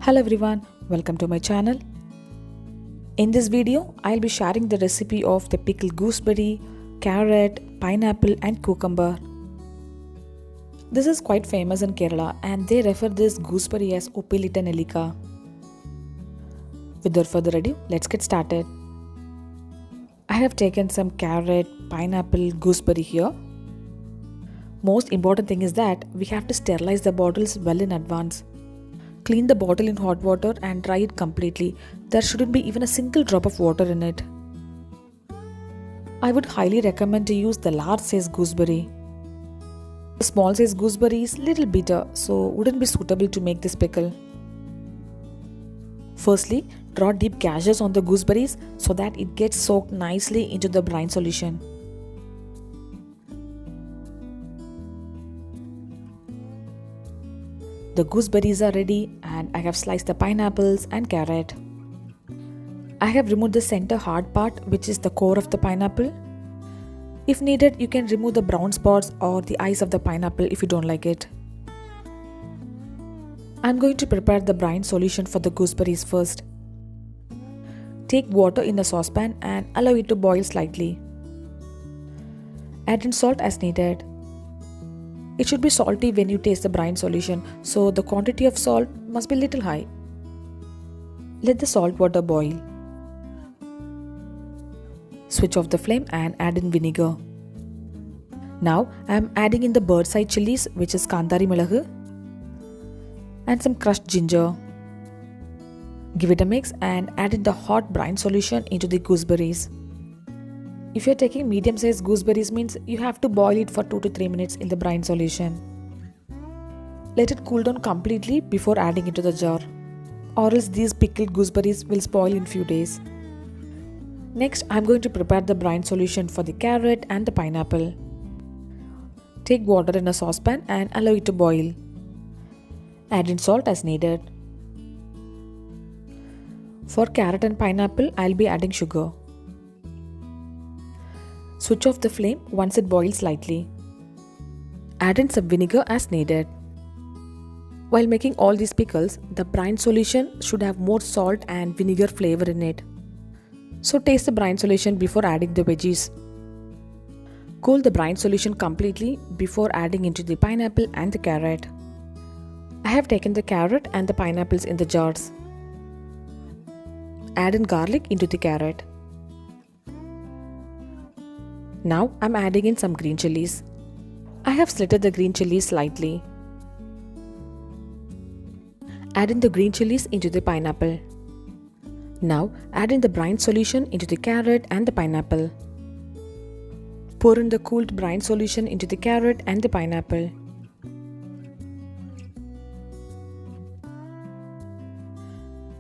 Hello everyone, welcome to my channel. In this video, I'll be sharing the recipe of the pickled gooseberry, carrot, pineapple and cucumber. This is quite famous in Kerala and they refer this gooseberry as Uppilita Nellika. Without further ado, let's get started. I have taken some carrot, pineapple, gooseberry here. Most important thing is that we have to sterilize the bottles well in advance. Clean the bottle in hot water and dry it completely. There shouldn't be even a single drop of water in it. I would highly recommend to use the large size gooseberry. The small size gooseberry is little bitter, so wouldn't be suitable to make this pickle. Firstly, draw deep gashes on the gooseberries so that it gets soaked nicely into the brine solution. The gooseberries are ready and I have sliced the pineapples and carrot. I have removed the center hard part, which is the core of the pineapple. If needed, you can remove the brown spots or the eyes of the pineapple if you don't like it. I'm going to prepare the brine solution for the gooseberries first. Take water in a saucepan and allow it to boil slightly. Add in salt as needed. It should be salty when you taste the brine solution, so the quantity of salt must be little high. Let the salt water boil. Switch off the flame and add in vinegar. Now I am adding in the bird's eye chilies, which is Kandari Milagu, and some crushed ginger. Give it a mix and add in the hot brine solution into the gooseberries. If you are taking medium sized gooseberries, means you have to boil it for 2 to 3 minutes in the brine solution. Let it cool down completely before adding into the jar, or else these pickled gooseberries will spoil in few days. Next, I am going to prepare the brine solution for the carrot and the pineapple. Take water in a saucepan and allow it to boil. Add in salt as needed. For carrot and pineapple, I'll be adding sugar. Switch off the flame once it boils slightly. Add in some vinegar as needed. While making all these pickles, the brine solution should have more salt and vinegar flavor in it. So taste the brine solution before adding the veggies. Cool the brine solution completely before adding into the pineapple and the carrot. I have taken the carrot and the pineapples in the jars. Add in garlic into the carrot. Now I'm adding in some green chilies. I have slitted the green chilies slightly. Add in the green chilies into the pineapple. Now add in the brine solution into the carrot and the pineapple. Pour in the cooled brine solution into the carrot and the pineapple.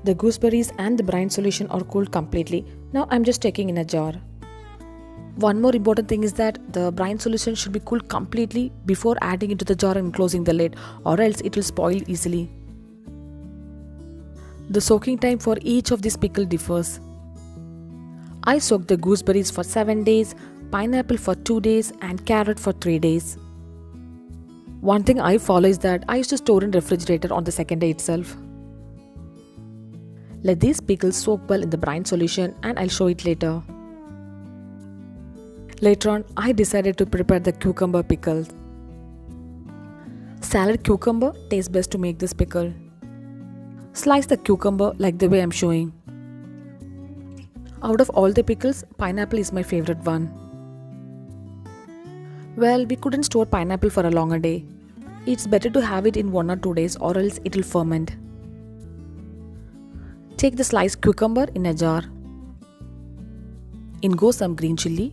The gooseberries and the brine solution are cooled completely. Now I'm just taking in a jar. One more important thing is that the brine solution should be cooled completely before adding into the jar and closing the lid, or else it will spoil easily. The soaking time for each of these pickles differs. I soaked the gooseberries for 7 days, pineapple for 2 days and carrot for 3 days. One thing I follow is that I used to store in refrigerator on the second day itself. Let these pickles soak well in the brine solution and I'll show it later. Later on, I decided to prepare the cucumber pickle. Salad cucumber tastes best to make this pickle. Slice the cucumber like the way I'm showing. Out of all the pickles, pineapple is my favorite one. Well, we couldn't store pineapple for a longer day. It's better to have it in 1 or 2 days, or else it will ferment. Take the sliced cucumber in a jar. In goes some green chilli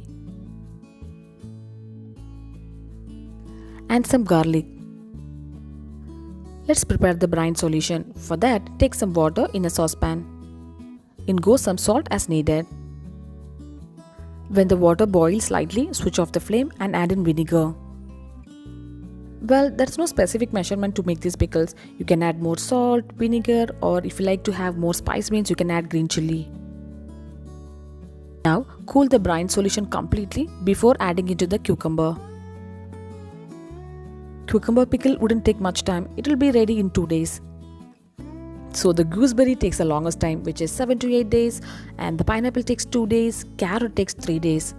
and some garlic. Let's prepare the brine solution. For that, take some water in a saucepan. In goes some salt as needed. When the water boils slightly, switch off the flame and add in vinegar. Well, there's no specific measurement to make these pickles. You can add more salt, vinegar, or if you like to have more spice means you can add green chilli. Now, cool the brine solution completely before adding into the cucumber. Cucumber pickle wouldn't take much time, it will be ready in 2 days. So the gooseberry takes the longest time, which is 7 to 8 days, and the pineapple takes 2 days, carrot takes 3 days.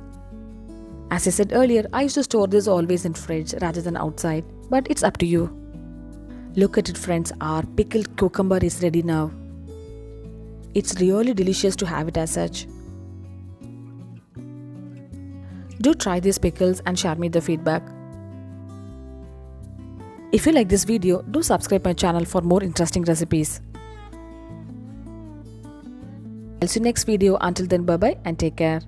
As I said earlier, I used to store this always in fridge rather than outside, but it's up to you. Look at it friends, our pickled cucumber is ready now. It's really delicious to have it as such. Do try these pickles and share me the feedback. If you like this video, do subscribe my channel for more interesting recipes. I'll see you next video. Until then, bye bye and take care.